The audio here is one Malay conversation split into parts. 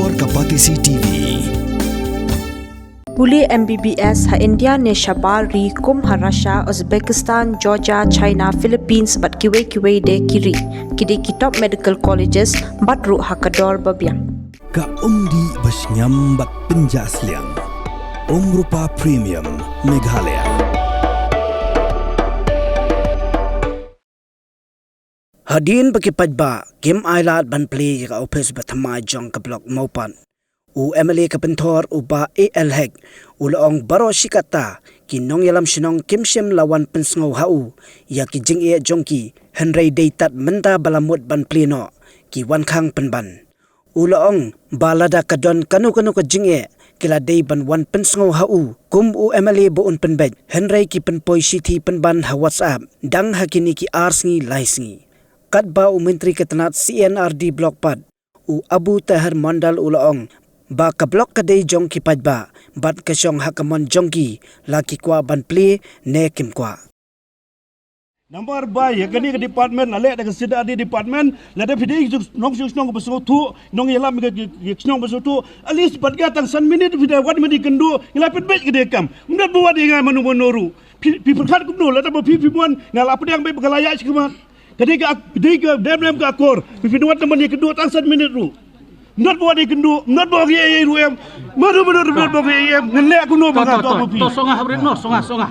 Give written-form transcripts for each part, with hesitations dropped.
Lapor ke Patisi TV. Puli MBBS ha India ne Shabar ri kum ha Russia, Uzbekistan, Georgia, China, Philippines bat kiwe de kiri. Kidi kitop medical colleges bat ru ha kador babiang. Ka umdi basnyam bat penjasliang. Rupa Premium Meghalaya. Hadin bagi padba kim ailat ban Plie ka office batama jong ka blok maupan. U MLA ka pentor uba AL hek ulong Baroh Katta kinong yalam sinong kimsem lawan pensngau hau ya ki jing e jongki Henry deitat menta balamut ban Plie no ki wan Khang Pynban. Ulong balada kadon kanu ka jing e kila dei ban wan pensngau hau kum u MLA bo un penbet Henry ki penpoi city Pynban ha WhatsApp dang hakini ki arsngi laisngi. Kadba u menteri ketenat CNRD blok pad u Abu Tahir Mandal ulong ba ka blok ka dei jong ki padba bat ka syong hakamon jongki laki kwa ban Plie ne kim kwa. Number by gani ke department ale da sida di department la da pidi nong beso tu nong yalam ke nong beso tu alis bat ga tang san minute video wat medi kendo ila pet bet ke de kam mundat buat dengan manu monoru people khat kumno la da pipi mon ngal apa yang be begalaya sikmat ketika dem ka akor pipi wat teman ke kedua tang san minute ru not buat kendo not buat ye ru em madu buat ye em ngele aku no banga to songa habret no songa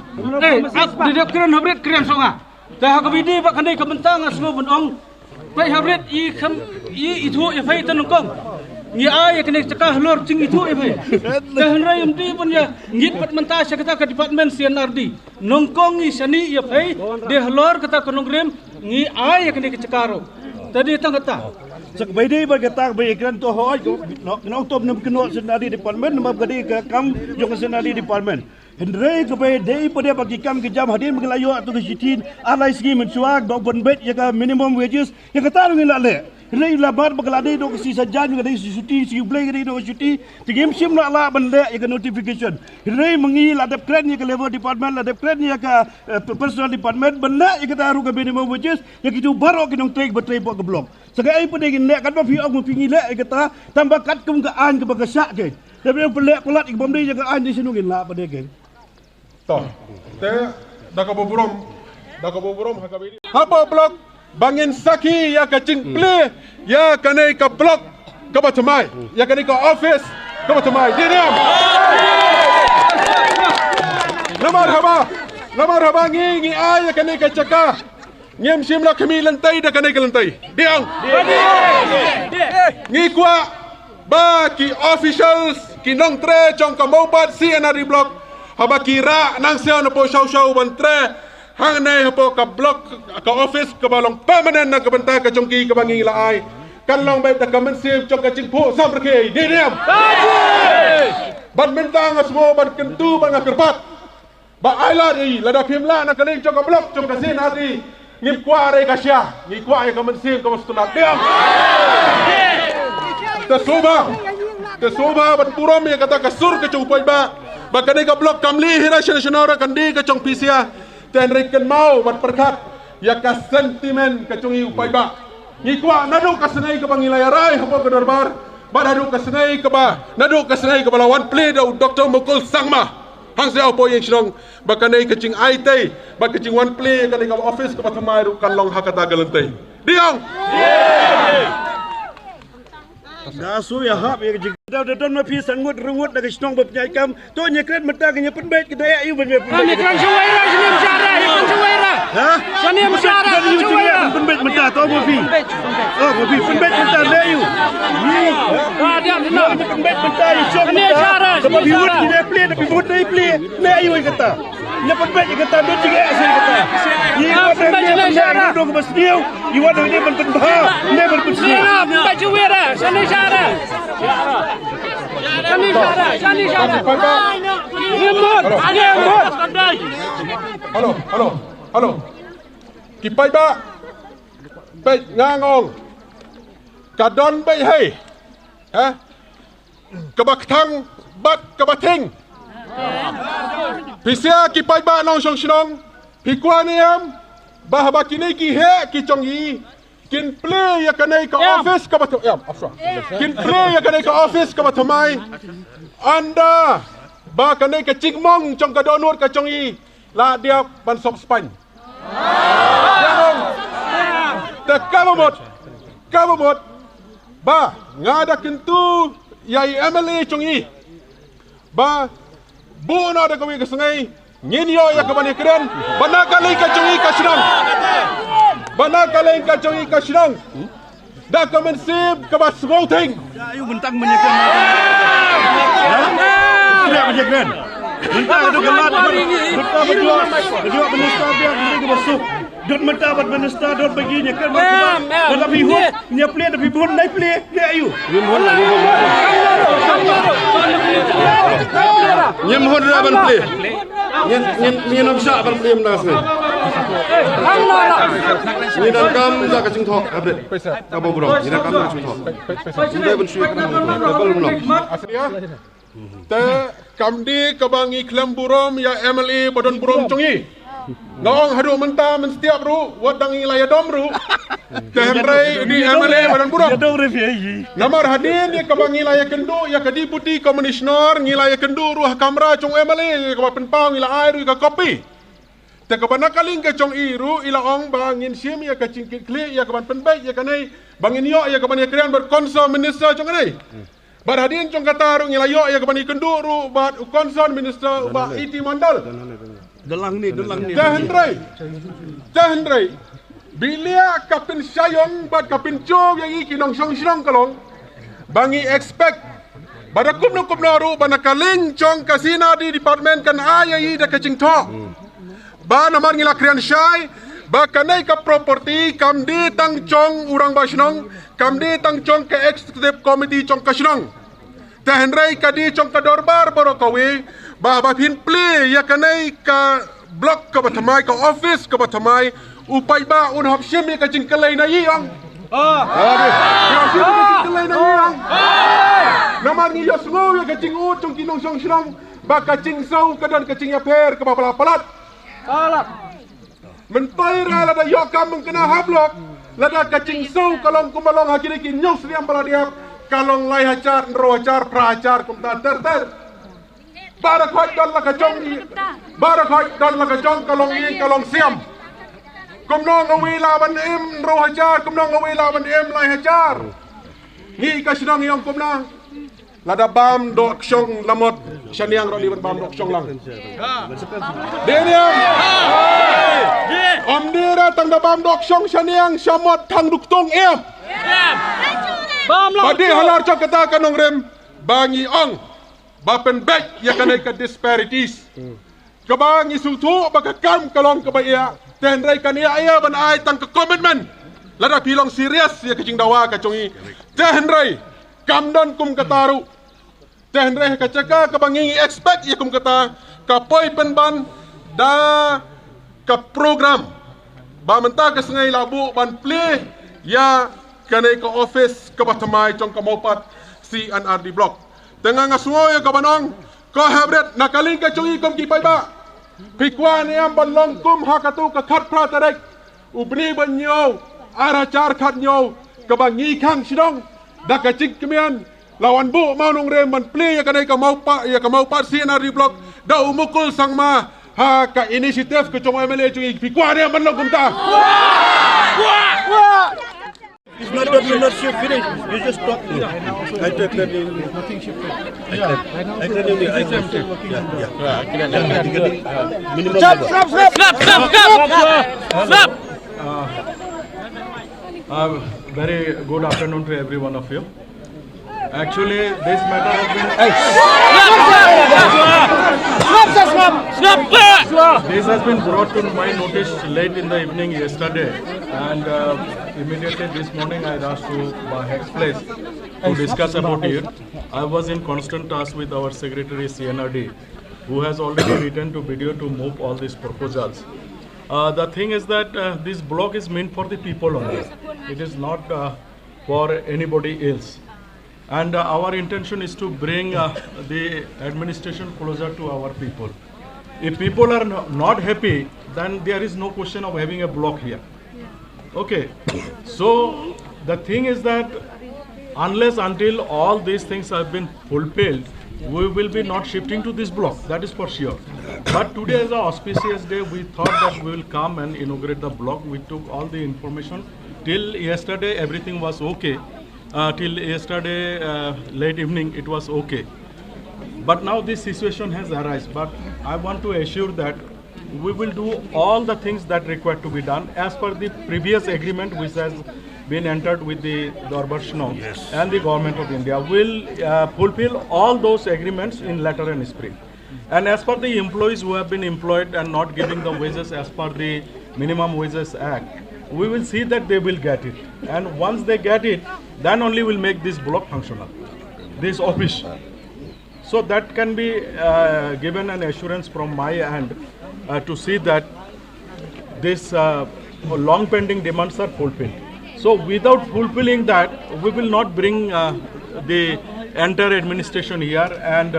di keren habret keren songa dah ka bidi ba kanai ka mentang asmo benong pai habret i itu e fai tanungkong ni ay kene cakah lor cing itu e fai dah rai umdi pun ya ngit pat menta sekata ka department CNRD nongkong i sani e fai de lor kata konogrem ni ay kene cakaro tadi tang kata sak bayi berkata bayi kan to hoy no top nam keno senari department nam gadi ka kam jong senari department Hendrai ke bayi dei pada bagi kam ke jam hadir mengelayo atau ke sitin alai segi mensuak dok bonbet ya ka minimum wages ya kata ngin lale Hendrai labar bagalade dok si sajan ngade si suti si play ngade dok suti tigim sim la la bende ya ka notification Hendrai mengi ladap kren ya ka level department ladap kren ya ka personal department benda ya kata ru ka minimum wages ya kitu Baroh kinong trek betrei buat ke blok segai pada ngin lek kan ba fi aku pingi lek ya kata tambah kat kum ka an ke bagasak ke tapi pelak pelat ik bomdei ya ka an di sinu ngin la pada ke toh te dah kabuburom hakabidi apa blok bangin saki ya ka cing Plie ya kanai ka blok ka batamai ya kanai ka office ka batamai diam namar haba ngi ay ya kanai ka caka ngem simla kami lantai da kanai ka lantai diam ngi kwa ba ki officials ki nong tre chong ka mobat CNRD blok haba kira nang siaw na po shaw bantre hang nay po ka block ka office ka balong permanent na kabanta ka chongki ka bangi laay kanlong bay ta kamensiv chong ka chingpo samrke diniam ban mentang asmo ban kentu ban kerpat ba aila ri lada Phim na kaling chong ka block chong ka sin ati ngip kwa re ka sia ngi kwa ka kamensiv ka mastula diam te soba ban purom ya kata kasur ke chong ba bakane ka blok kamli hira nasional kandi ka chong pisia ten reken mau bat perkat ya ka sentimen ka chong upai ba ni kwa nadu ka senai ka bangilayarai hapo ka darbar ba nadu ka senai ka balawan Plie da Dr. Mukul Sangma hang sia po yang sinong bakane ka ching IT ba ka ching wan Plie ka ka office ka pathamai ru kan long hakata galantai diang Nasu ya hap ya Don mapi sangut rungut dari senong berpenyai kam tu nyekret mata kenya penbet kita ya iu penbet kan suwaira sini msyara ikan suwaira ha sini msyara suwaira penbet mata tu mapi mapi penbet mata le iu dia benar penbet mata iu sini msyara sebab iu dia Plie tapi buat dia Plie le iu kata nya penbet kata do tiga asal kata iu penbet msyara do ke masdiu iu ada dia penbah ne berpesnya penbet suwaira sini msyara Sani syara. Halo. Kipai ba. Bai ngangong. Kadon bai hei. Ha? Kabaktang bat kabating. Pisia kipai ba nong song sinong. Pikwa niam bah bakini ki he ki chong yi. kin play ya kanai ka office ka bato kin play ya kanai ka office ka batamai anda ba kanai ka chingmong trong ka donut ka chong i la dia ban sok span jangan te kabamot ba ngada kintu yai MLA chong i ba bu na da kawi ka sungai nginyo ya ka bani kren banakali ka chong i ka sinang banakali ka chong i ka sinang da ka men sip ka ba smoothing Ayo bentang menyekan. Tidak menyekan. Bentang itu gelat. Bentang berdua menista dia beri masuk. Dot mata bat menista dot baginya kan macam. Kalau bihu, nya play tapi bihu naik play. Dia ayu. Nya mohon dah ban play. Nya nak bisa ban play menang sekali. Ni dan kam za ka ching thok abret. Ka bo bro. Ni dan kam ka ching thok. Sudah ban syuk kan. Belum belum. te kamdi kabangi klam burom ya MLA bodon burom chongi ngong hadu menta men setiap ru wadangi laya dom ru te hemrai di MLA bodon burom namar hadin ya kabangi laya kendu ya kadi puti komisioner ngilaya kendu ruah kamera chong MLA ka penpang ila air ka kopi te kabana kaling ka chong iru ila ong bangin sim ya ka cingkit kli ya kaban penbai ya kanai bangin yo ya kaban ya krian berkonsul minister chong kanai bar hadin chong kataru ngilayo ya kabani kenduru bat concern minister ba iti mandal dalang ni jahendrai bilia kapin sayong bat kapin chog yang iki nong song kalong bangi expect pada kumno ru banakaling chong kasina di department kan ayai da kacing tok ba namar ngila krian syai ba kanai ka property kamdi tang chong urang basnong kamdi tang chong ke executive committee chong kasnong tahenrai kadi chong ka dorbar Baroh kawi ba Phim Plie ya kanai ka blok ka bathamai ka office ka bathamai upai ba un hop sim ka jingkalai na yong namar ni yasmo ya ka jingu chong kinong song shrong ba ka jing sau ka dan ka jing ya per ka ba palat mentai ra la da yokam mengkena hablok la da ka jing sau kalong kumalong hakiri ki nyos riam baladiap kalong lai hacar nro hacar prahacar kumta ter barakhoi don la ka chong kalong ni kalong siam kumno ngawi la ban em nro hacar kumno ngawi la ban em lai hacar ni ka sinang yong kumna lada bam dok syong lamot syaniang ro liban bam dok syong lang deniam om dira tang da bam dok syong syaniang syamot thang duktung em Badi halar chok kata kanong rem bangi ong bapen bek ya kanai ka disparities kabangi sultu baka kam kalong kabaya tenrai kania aya ban ai tang ka commitment lada pilong serius ya kacing dawa ka chongi tenrai kamdon kum kataru tenrai ka caka kabangi expect ya kum kata ka poi Pynban da ka program ba menta ka sengai labu ban Plie ya kanai ka office ka batamai chong ka maupat CNRD block tengah ngasungo ya kabanong ko habret nakaling ka chongi kom ki ba pikwan yam balong kum hakatu ka khat pra tarek ubni banyo ara char khat nyo ka bangi Khang sidong da ka chik kemian lawan bu maunung rem ban Plie ya kanai ka maupat CNRD block da umukul sangma ha ka initiative ka chong MLA chongi pikwan yam balong kum ta It's not that you're not finished. You just talk. I took that in. Nothing shifted. Yeah. I can only. I can still working. Minimum. Stop. Very good afternoon to every one of you. Actually, this matter has been. This has been brought to my notice late in the evening yesterday, and immediately this morning I rushed to Bahek's place to discuss about it. I was in constant touch with our secretary CNRD, who has already written to video to move all these proposals. The thing is that this block is meant for the people only. It is not for anybody else. And our intention is to bring the administration closer to our people. If people are not happy, then there is no question of having a block here. Okay, so the thing is that unless until all these things have been fulfilled, we will be not shifting to this block, that is for sure. But today is an auspicious day. We thought that we will come and inaugurate the block. We took all the information. Till yesterday, everything was okay. Till yesterday, late evening, it was okay. But now this situation has arisen. But I want to assure that we will do all the things that required to be done as per the previous agreement which has been entered with the Dorbarshno and the government of India. Will fulfill all those agreements in letter and spirit. And as per the employees who have been employed and not giving the wages as per the Minimum Wages Act, we will see that they will get it. And once they get it, then only we'll make this block functional, this office. So that can be given an assurance from my end to see that this long pending demands are fulfilled. So without fulfilling that, we will not bring the entire administration here, and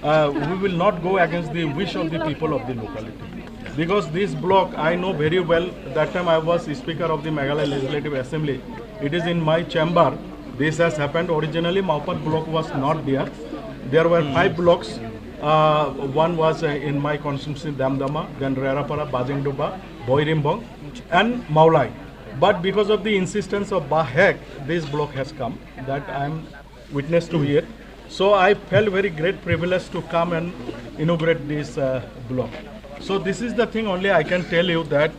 we will not go against the wish of the people of the locality. Because this block, I know very well, that time I was Speaker of the Meghalaya Legislative Assembly. It is in my chamber. This has happened. Originally, Maupat block was not there. There were 5 blocks. One was in my constituency, Damdama, then Rerapara, Bajingduba, Boirimbong, and Maulai. But because of the insistence of Bahek, this block has come, that I am witness to here. So I felt very great privilege to come and inaugurate this block. So this is the thing only I can tell you, that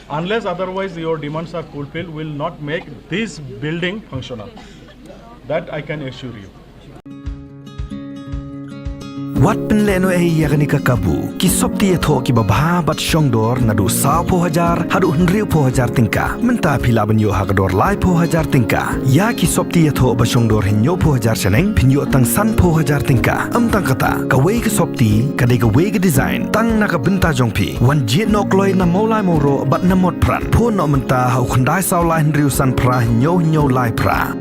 unless otherwise your demands are fulfilled, will not make this building functional. That I can assure you. Wat penleno yakni kakabu ki sopti etho ki babha bat shongdor nadu sa po hajar hadu hnriu po hajar tingka menta philaban yo hagador lai po hajar tingka ya ki sopti etho ba shongdor hinyo po hajar seneng phinyo tang san po hajar tingka tang kata ka wei ki sopti ka de ka wei ki design tang na ka benta jongphi wan jit nok loi na molai moro bat na mot pran pho no menta hau khandai saw lai hnriu san pra hinyo lai pra